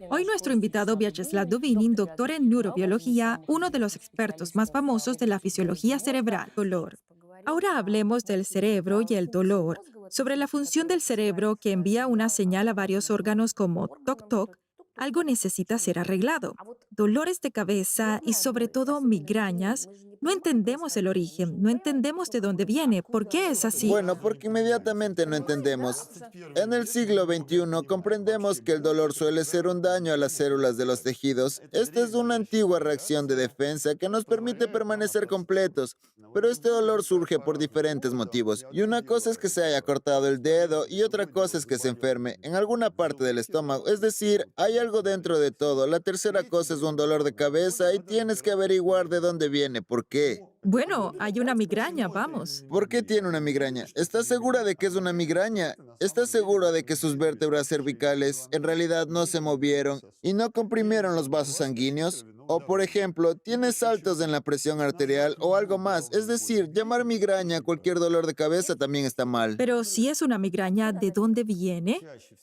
Hoy nuestro invitado Vyacheslav Dovinin, doctor en neurobiología, uno de los expertos más famosos de la fisiología cerebral, dolor. Ahora hablemos del cerebro y el dolor, sobre la función del cerebro que envía una señal a varios órganos como toc toc, algo necesita ser arreglado. Dolores de cabeza y sobre todo migrañas, no entendemos el origen, no entendemos de dónde viene, por qué es así. Bueno, porque inmediatamente no entendemos. En el siglo XXI comprendemos que el dolor suele ser un daño a las células de los tejidos. Esta es una antigua reacción de defensa que nos permite permanecer completos, pero este dolor surge por diferentes motivos. Y una cosa es que se haya cortado el dedo y otra cosa es que se enferme en alguna parte del estómago. Es decir, hay algo dentro de todo. La tercera cosa es un dolor de cabeza y tienes que averiguar de dónde viene, por qué. Bueno, hay una migraña, vamos. ¿Por qué tiene una migraña? ¿Estás segura de que es una migraña? ¿Estás segura de que sus vértebras cervicales en realidad no se movieron y no comprimieron los vasos sanguíneos? O, por ejemplo, tienes saltos en la presión arterial o algo más. Es decir, llamar migraña a cualquier dolor de cabeza también está mal. Pero si es una migraña, ¿de dónde viene?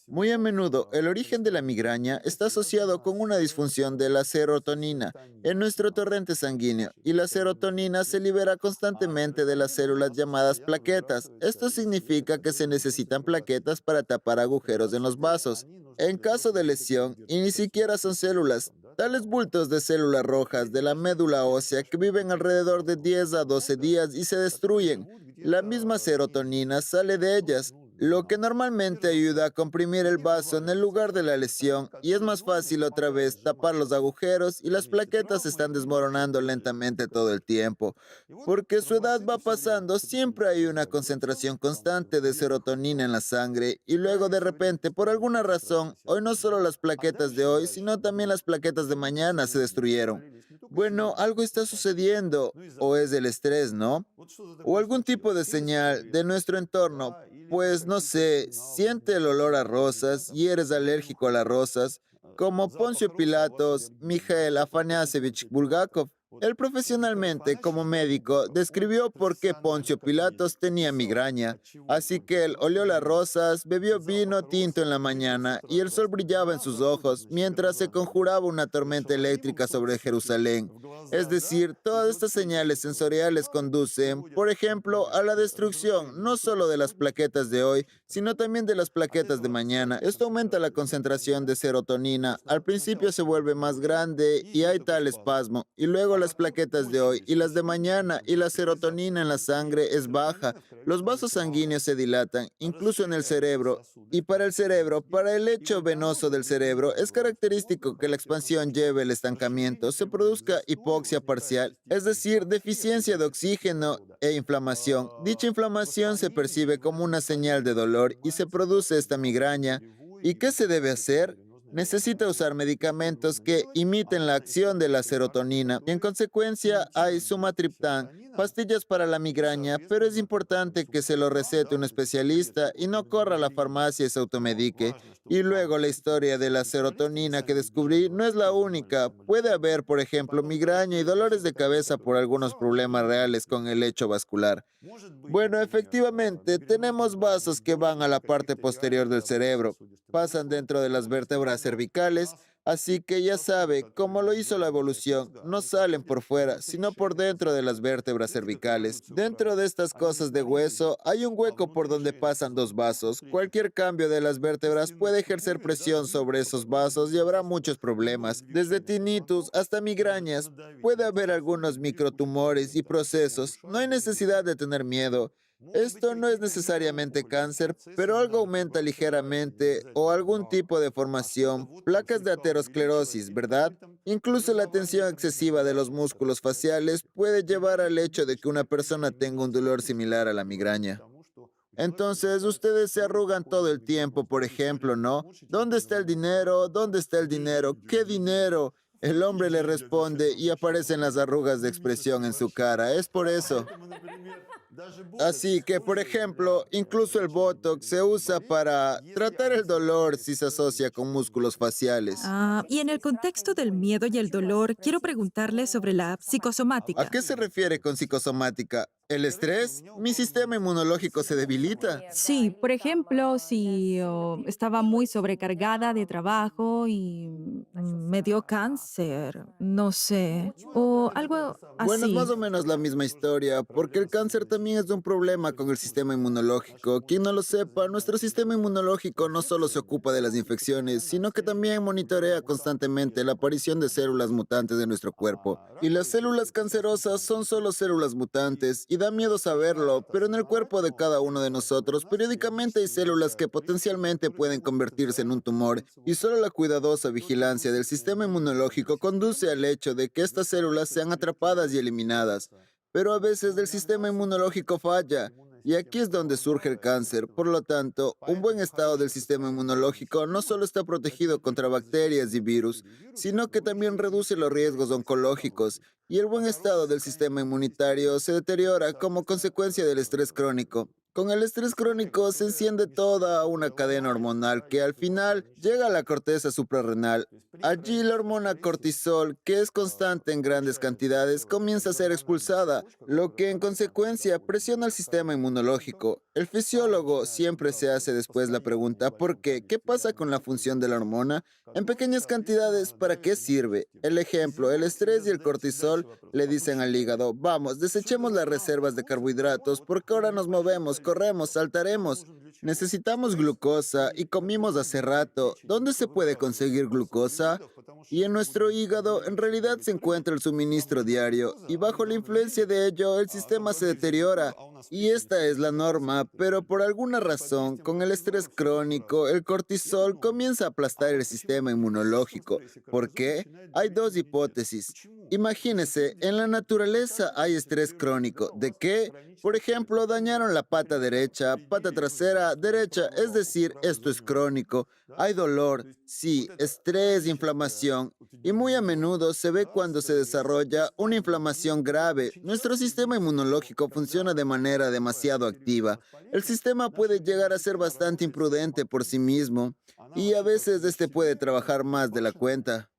Muy a menudo, el origen de la migraña está asociado con una disfunción de la serotonina en nuestro torrente sanguíneo, y la serotonina se libera constantemente de las células llamadas plaquetas. Esto significa que se necesitan plaquetas para tapar agujeros en los vasos. En caso de lesión, y ni siquiera son células, tales bultos de células rojas de la médula ósea que viven alrededor de 10 a 12 días y se destruyen. La misma serotonina sale de ellas, lo que normalmente ayuda a comprimir el vaso en el lugar de la lesión, y es más fácil otra vez tapar los agujeros y las plaquetas se están desmoronando lentamente todo el tiempo. Porque su edad va pasando, siempre hay una concentración constante de serotonina en la sangre y luego de repente, por alguna razón, hoy no solo las plaquetas de hoy, sino también las plaquetas de mañana se destruyeron. Bueno, algo está sucediendo, o es el estrés, ¿no? O algún tipo de señal de nuestro entorno, pues no sé, siente el olor a rosas y eres alérgico a las rosas, como Poncio Pilatos, Mikhail Afaniasevich Bulgakov. Él profesionalmente, como médico, describió por qué Poncio Pilatos tenía migraña. Así que él olió las rosas, bebió vino tinto en la mañana y el sol brillaba en sus ojos mientras se conjuraba una tormenta eléctrica sobre Jerusalén. Es decir, todas estas señales sensoriales conducen, por ejemplo, a la destrucción no solo de las plaquetas de hoy, sino también de las plaquetas de mañana. Esto aumenta la concentración de serotonina. Al principio se vuelve más grande y hay tal espasmo, y luego las plaquetas de hoy y las de mañana y la serotonina en la sangre es baja. Los vasos sanguíneos se dilatan, incluso en el cerebro, y para el cerebro, para el lecho venoso del cerebro, es característico que la expansión lleve el estancamiento, se produzca hipoxia parcial, es decir, deficiencia de oxígeno e inflamación. Dicha inflamación se percibe como una señal de dolor y se produce esta migraña. ¿Y qué se debe hacer? Necesita usar medicamentos que imiten la acción de la serotonina. En consecuencia, hay sumatriptán, pastillas para la migraña, pero es importante que se lo recete un especialista y no corra a la farmacia y se automedique. Y luego la historia de la serotonina que descubrí no es la única. Puede haber, por ejemplo, migraña y dolores de cabeza por algunos problemas reales con el lecho vascular. Bueno, efectivamente, tenemos vasos que van a la parte posterior del cerebro, pasan dentro de las vértebras cervicales, así que ya sabe, como lo hizo la evolución, no salen por fuera, sino por dentro de las vértebras cervicales. Dentro de estas cosas de hueso hay un hueco por donde pasan dos vasos. Cualquier cambio de las vértebras puede ejercer presión sobre esos vasos y habrá muchos problemas, desde tinnitus hasta migrañas. Puede haber algunos microtumores y procesos. No hay necesidad de tener miedo. Esto no es necesariamente cáncer, pero algo aumenta ligeramente o algún tipo de formación, placas de aterosclerosis, ¿verdad? Incluso la tensión excesiva de los músculos faciales puede llevar al hecho de que una persona tenga un dolor similar a la migraña. Entonces, ustedes se arrugan todo el tiempo, por ejemplo, ¿no? ¿Dónde está el dinero? ¿Dónde está el dinero? ¿Qué dinero? El hombre le responde y aparecen las arrugas de expresión en su cara. Es por eso. Así que, por ejemplo, incluso el Botox se usa para tratar el dolor si se asocia con músculos faciales. Y en el contexto del miedo y el dolor, quiero preguntarle sobre la ¿A psicosomática. qué se refiere con psicosomática? ¿El estrés? Mi sistema inmunológico se debilita. Sí, por ejemplo, si estaba muy sobrecargada de trabajo y Me dio cáncer, no sé, o algo Bueno, es más así. o menos la misma historia, porque el cáncer también es un problema con el sistema inmunológico. Quien no lo sepa, nuestro sistema inmunológico no solo se ocupa de las infecciones, sino que también monitorea constantemente la aparición de células mutantes en nuestro cuerpo. Y las células cancerosas son solo células mutantes, y da miedo saberlo, pero en el cuerpo de cada uno de nosotros periódicamente hay células que potencialmente pueden convertirse en un tumor, y solo la cuidadosa vigilancia del sistema inmunológico conduce al hecho de que estas células sean atrapadas y eliminadas. Pero a veces el sistema inmunológico falla, y aquí es donde surge el cáncer. Por lo tanto, un buen estado del sistema inmunológico no solo está protegido contra bacterias y virus, sino que también reduce los riesgos oncológicos, y el buen estado del sistema inmunitario se deteriora como consecuencia del estrés crónico. Con el estrés crónico se enciende toda una cadena hormonal que al final llega a la corteza suprarrenal. Allí la hormona cortisol, que es constante en grandes cantidades, comienza a ser expulsada, lo que en consecuencia presiona el sistema inmunológico. El fisiólogo siempre se hace después la pregunta ¿por qué? ¿Qué pasa con la función de la hormona? En pequeñas cantidades, ¿para qué sirve? El ejemplo, el estrés y el cortisol le dicen al hígado, vamos, desechemos las reservas de carbohidratos porque ahora nos movemos, corremos, saltaremos. Necesitamos glucosa y comimos hace rato. ¿Dónde se puede conseguir glucosa? Y en nuestro hígado en realidad se encuentra el suministro diario y bajo la influencia de ello el sistema se deteriora. Y esta es la norma, pero por alguna razón, con el estrés crónico, el cortisol comienza a aplastar el sistema inmunológico. ¿Por qué? Hay dos hipótesis. Imagínese, en la naturaleza hay estrés crónico. ¿De qué? Por ejemplo, dañaron la pata derecha, pata trasera, derecha, es decir, esto es crónico. Hay dolor, sí, estrés, inflamación, y muy a menudo se ve cuando se desarrolla una inflamación grave. Nuestro sistema inmunológico funciona de manera demasiado activa. El sistema puede llegar a ser bastante imprudente por sí mismo, y a veces este puede trabajar más de la cuenta.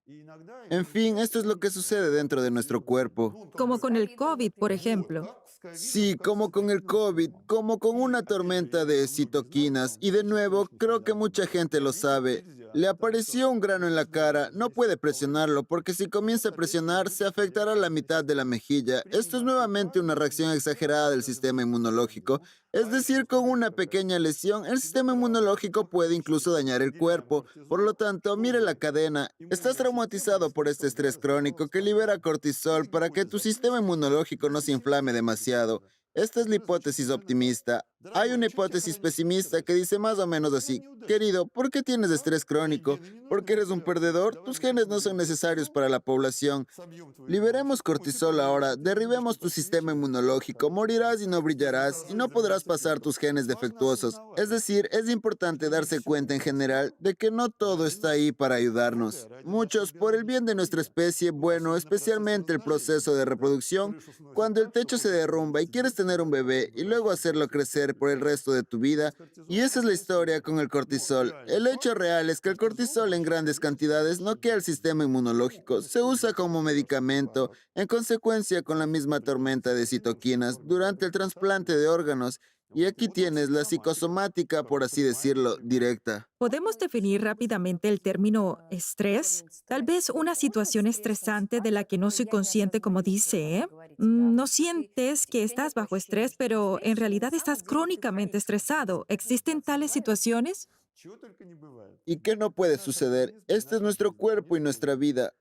En fin, esto es lo que sucede dentro de nuestro cuerpo. Como con el COVID, por ejemplo. Sí, como con el COVID, como con una tormenta de citoquinas. Y de nuevo, creo que mucha gente lo sabe. Le apareció un grano en la cara, no puede presionarlo porque si comienza a presionar se afectará la mitad de la mejilla. Esto es nuevamente una reacción exagerada del sistema inmunológico. Es decir, con una pequeña lesión, el sistema inmunológico puede incluso dañar el cuerpo. Por lo tanto, mire la cadena. Estás traumatizado por este estrés crónico que libera cortisol para que tu sistema inmunológico no se inflame demasiado. Esta es la hipótesis optimista. Hay una hipótesis pesimista que dice más o menos así. Querido, ¿por qué tienes estrés crónico? ¿Porque eres un perdedor? Tus genes no son necesarios para la población. Liberemos cortisol ahora, derribemos tu sistema inmunológico, morirás y no brillarás y no podrás pasar tus genes defectuosos. Es decir, es importante darse cuenta en general de que no todo está ahí para ayudarnos. Muchos, por el bien de nuestra especie, bueno, especialmente el proceso de reproducción, cuando el techo se derrumba y quieres tener un bebé y luego hacerlo crecer por el resto de tu vida, y esa es la historia con el cortisol. El hecho real es que el cortisol en grandes cantidades noquea el sistema inmunológico, se usa como medicamento, en consecuencia con la misma tormenta de citoquinas durante el trasplante de órganos. Y aquí tienes la psicosomática, por así decirlo, directa. ¿Podemos definir rápidamente el término estrés? Tal vez una situación estresante de la que no soy consciente, como dice, ¿eh? No sientes que estás bajo estrés, pero en realidad estás crónicamente estresado. ¿Existen tales situaciones? ¿Y qué no puede suceder? Este es nuestro cuerpo y nuestra vida.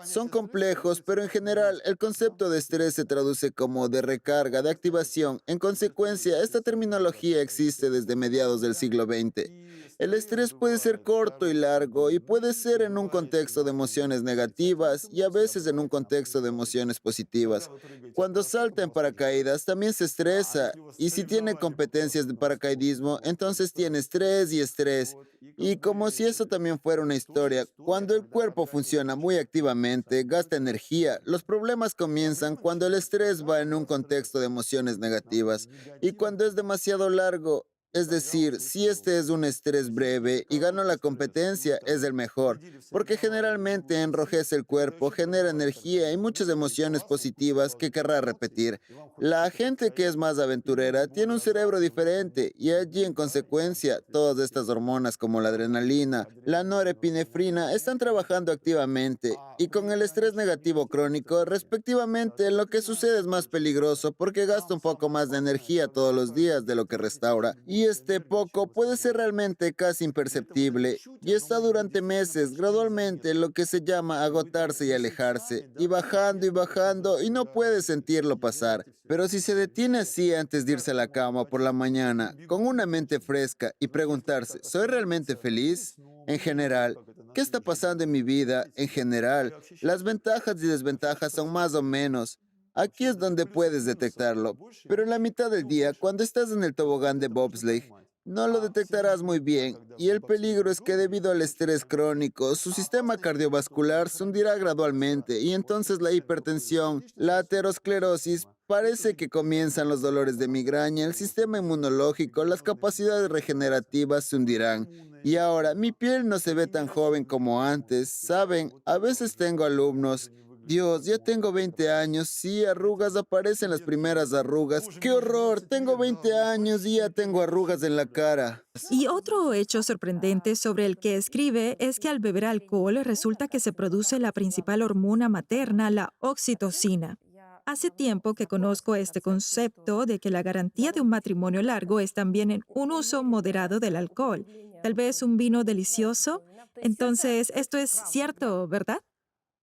Son complejos, pero en general el concepto de estrés se traduce como de recarga, de activación. En consecuencia, esta terminología existe desde mediados del siglo XX. El estrés puede ser corto y largo y puede ser en un contexto de emociones negativas y a veces en un contexto de emociones positivas. Cuando salta en paracaídas también se estresa y si tiene competencias de paracaidismo, entonces tiene estrés y estrés. Y como si eso también fuera una historia, cuando el cuerpo funciona muy activamente, gasta energía. Los problemas comienzan cuando el estrés va en un contexto de emociones negativas y cuando es demasiado largo. Es decir, si este es un estrés breve y gano la competencia, es el mejor, porque generalmente enrojece el cuerpo, genera energía y muchas emociones positivas que querrá repetir. La gente que es más aventurera tiene un cerebro diferente y allí en consecuencia todas estas hormonas como la adrenalina, la norepinefrina están trabajando activamente y con el estrés negativo crónico respectivamente lo que sucede es más peligroso porque gasta un poco más de energía todos los días de lo que restaura y este poco puede ser realmente casi imperceptible y está durante meses gradualmente lo que se llama agotarse y alejarse y bajando y no puede sentirlo pasar. Pero si se detiene así antes de irse a la cama por la mañana, con una mente fresca y preguntarse, ¿soy realmente feliz? En general, ¿qué está pasando en mi vida? En general, las ventajas y desventajas son más o menos. Aquí es donde puedes detectarlo. Pero en la mitad del día, cuando estás en el tobogán de bobsleigh, no lo detectarás muy bien, y el peligro es que debido al estrés crónico, su sistema cardiovascular se hundirá gradualmente y entonces la hipertensión, la aterosclerosis, parece que comienzan los dolores de migraña, el sistema inmunológico, las capacidades regenerativas se hundirán. Y ahora, mi piel no se ve tan joven como antes, ¿saben? A veces tengo alumnos. Dios, ya tengo 20 años, sí, arrugas, aparecen las primeras arrugas. ¡Qué horror! Tengo 20 años y ya tengo arrugas en la cara. Y otro hecho sorprendente sobre el que escribe es que al beber alcohol resulta que se produce la principal hormona materna, la oxitocina. Hace tiempo que conozco este concepto de que la garantía de un matrimonio largo es también en un uso moderado del alcohol. Tal vez un vino delicioso. Entonces, esto es cierto, ¿verdad?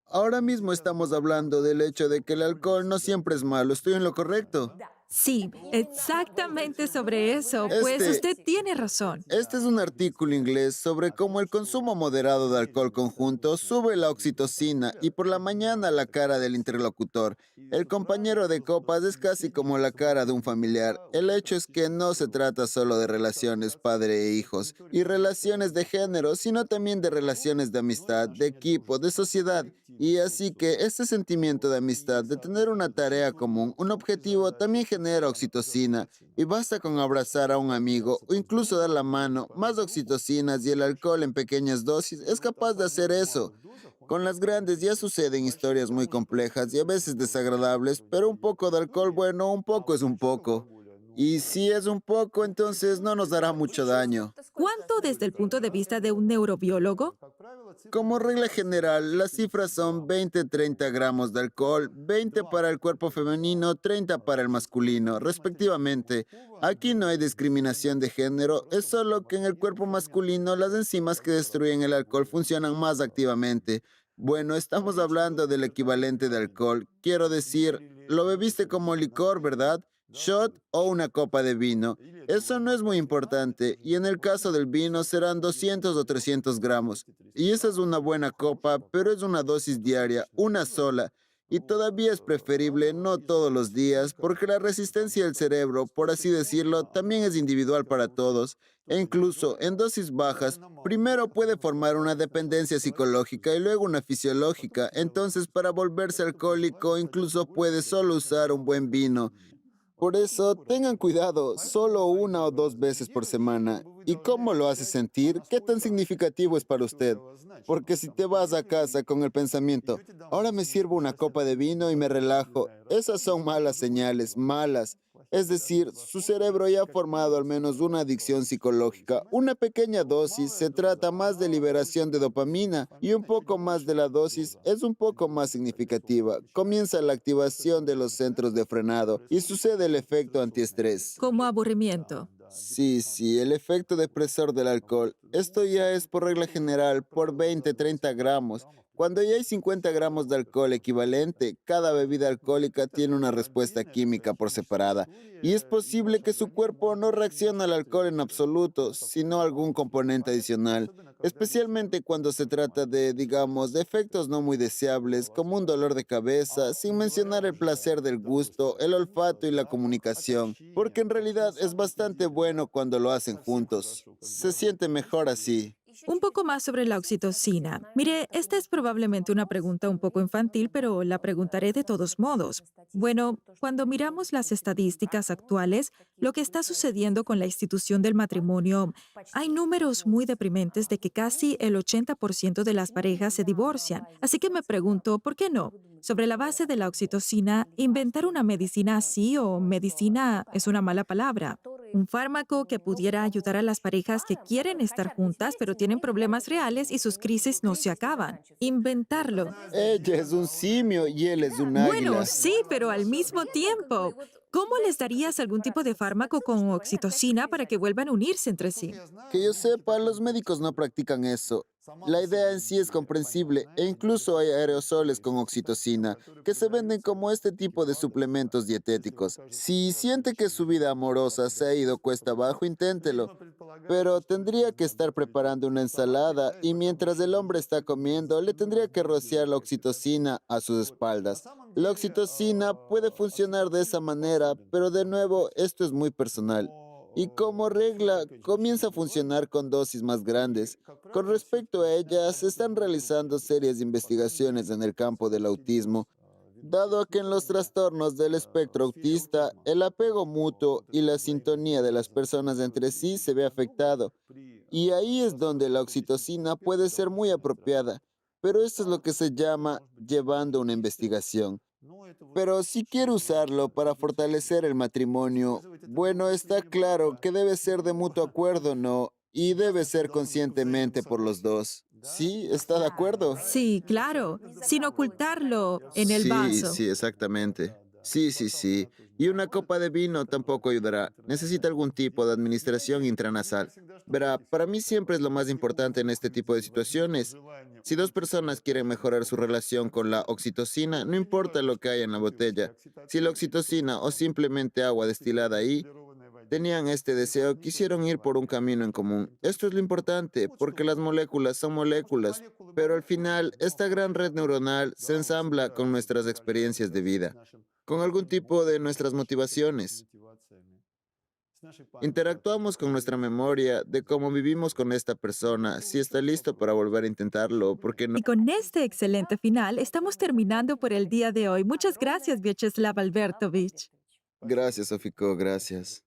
Ahora mismo estamos hablando del hecho de que el alcohol no siempre es malo. ¿Estoy en lo correcto? Sí, exactamente sobre eso. Pues Este, usted tiene razón. Este es un artículo inglés sobre cómo el consumo moderado de alcohol conjunto sube la oxitocina y por la mañana la cara del interlocutor. El compañero de copas es casi como la cara de un familiar. El hecho es que no se trata solo de relaciones padre e hijos y relaciones de género, sino también de relaciones de amistad, de equipo, de sociedad. Y así que este sentimiento de amistad, de tener una tarea común, un objetivo, también genera oxitocina. Y basta con abrazar a un amigo o incluso dar la mano, más oxitocinas y el alcohol en pequeñas dosis es capaz de hacer eso. Con las grandes ya suceden historias muy complejas y a veces desagradables, pero un poco de alcohol, bueno, un poco es un poco. Y si es un poco, entonces no nos dará mucho daño. ¿Cuánto desde el punto de vista de un neurobiólogo? Como regla general, las cifras son 20-30 gramos de alcohol, 20 para el cuerpo femenino, 30 para el masculino, respectivamente. Aquí no hay discriminación de género, es solo que en el cuerpo masculino las enzimas que destruyen el alcohol funcionan más activamente. Bueno, estamos hablando del equivalente de alcohol. Quiero decir, lo bebiste como licor, ¿verdad? Shot o una copa de vino. Eso no es muy importante, y en el caso del vino serán 200 o 300 gramos. Y esa es una buena copa, pero es una dosis diaria, una sola. Y todavía es preferible no todos los días, porque la resistencia del cerebro, por así decirlo, también es individual para todos. E incluso en dosis bajas, primero puede formar una dependencia psicológica y luego una fisiológica. Entonces, para volverse alcohólico, incluso puede solo usar un buen vino. Por eso, tengan cuidado, solo una o dos veces por semana. ¿Y cómo lo hace sentir? ¿Qué tan significativo es para usted? Porque si te vas a casa con el pensamiento, ahora me sirvo una copa de vino y me relajo, esas son malas señales, malas. Es decir, su cerebro ya ha formado al menos una adicción psicológica. Una pequeña dosis se trata más de liberación de dopamina y un poco más de la dosis es un poco más significativa. Comienza la activación de los centros de frenado y sucede el efecto antiestrés. Como aburrimiento. Sí, el efecto depresor del alcohol. Esto ya es por regla general por 20-30 gramos, Cuando ya hay 50 gramos de alcohol equivalente, cada bebida alcohólica tiene una respuesta química por separada, y es posible que su cuerpo no reaccione al alcohol en absoluto, sino a algún componente adicional, especialmente cuando se trata de, digamos, de efectos no muy deseables, como un dolor de cabeza, sin mencionar el placer del gusto, el olfato y la comunicación, porque en realidad es bastante bueno cuando lo hacen juntos. Se siente mejor así. Un poco más sobre la oxitocina. Mire, esta es probablemente una pregunta un poco infantil, pero la preguntaré de todos modos. Bueno, cuando miramos las estadísticas actuales, lo que está sucediendo con la institución del matrimonio, hay números muy deprimentes de que casi el 80% de las parejas se divorcian. Así que me pregunto, ¿por qué no? Sobre la base de la oxitocina, inventar una medicina así o medicina es una mala palabra. Un fármaco que pudiera ayudar a las parejas que quieren estar juntas pero tienen problemas reales y sus crisis no se acaban. Inventarlo. Ella es un simio y él es un Bueno, águila. sí, pero al mismo tiempo, ¿cómo les darías algún tipo de fármaco con oxitocina para que vuelvan a unirse entre sí? Que yo sepa, los médicos no practican eso. La idea en sí es comprensible e incluso hay aerosoles con oxitocina que se venden como este tipo de suplementos dietéticos. Si siente que su vida amorosa se ha ido cuesta abajo, inténtelo. Pero tendría que estar preparando una ensalada y mientras el hombre está comiendo, le tendría que rociar la oxitocina a sus espaldas. La oxitocina puede funcionar de esa manera, pero de nuevo, esto es muy personal. Y como regla, comienza a funcionar con dosis más grandes. Con respecto a ellas, se están realizando serias investigaciones en el campo del autismo, dado que en los trastornos del espectro autista, el apego mutuo y la sintonía de las personas entre sí se ve afectado. Y ahí es donde la oxitocina puede ser muy apropiada, pero esto es lo que se llama llevando una investigación. Pero si quiere usarlo para fortalecer el matrimonio, bueno, está claro que debe ser de mutuo acuerdo, ¿no? Y debe ser conscientemente por los dos. ¿Sí? ¿Está de acuerdo? Sí, claro, sin ocultarlo en el Sí, vaso. sí, exactamente. Sí, sí, sí. Y una copa de vino tampoco ayudará. Necesita algún tipo de administración intranasal. Verá, para mí siempre es lo más importante en este tipo de situaciones. Si dos personas quieren mejorar su relación con la oxitocina, no importa lo que haya en la botella. Si la oxitocina o simplemente agua destilada ahí, tenían este deseo, quisieron ir por un camino en común. Esto es lo importante, porque las moléculas son moléculas, pero al final esta gran red neuronal se ensambla con nuestras experiencias de vida, con algún tipo de nuestras motivaciones. Interactuamos con nuestra memoria de cómo vivimos con esta persona, si está listo para volver a intentarlo, ¿por qué no? Y con este excelente final, estamos terminando por el día de hoy. Muchas gracias, Vyacheslav Albertovich. Gracias, Sofiko, gracias.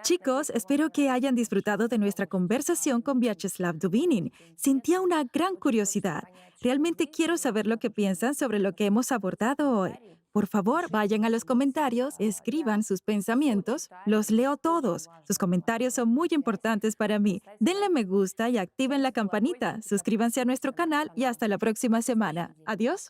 Chicos, espero que hayan disfrutado de nuestra conversación con Vyacheslav Dubinin. Sentía una gran curiosidad. Realmente quiero saber lo que piensan sobre lo que hemos abordado hoy. Por favor, vayan a los comentarios, escriban sus pensamientos. Los leo todos. Sus comentarios son muy importantes para mí. Denle me gusta y activen la campanita. Suscríbanse a nuestro canal y hasta la próxima semana. Adiós.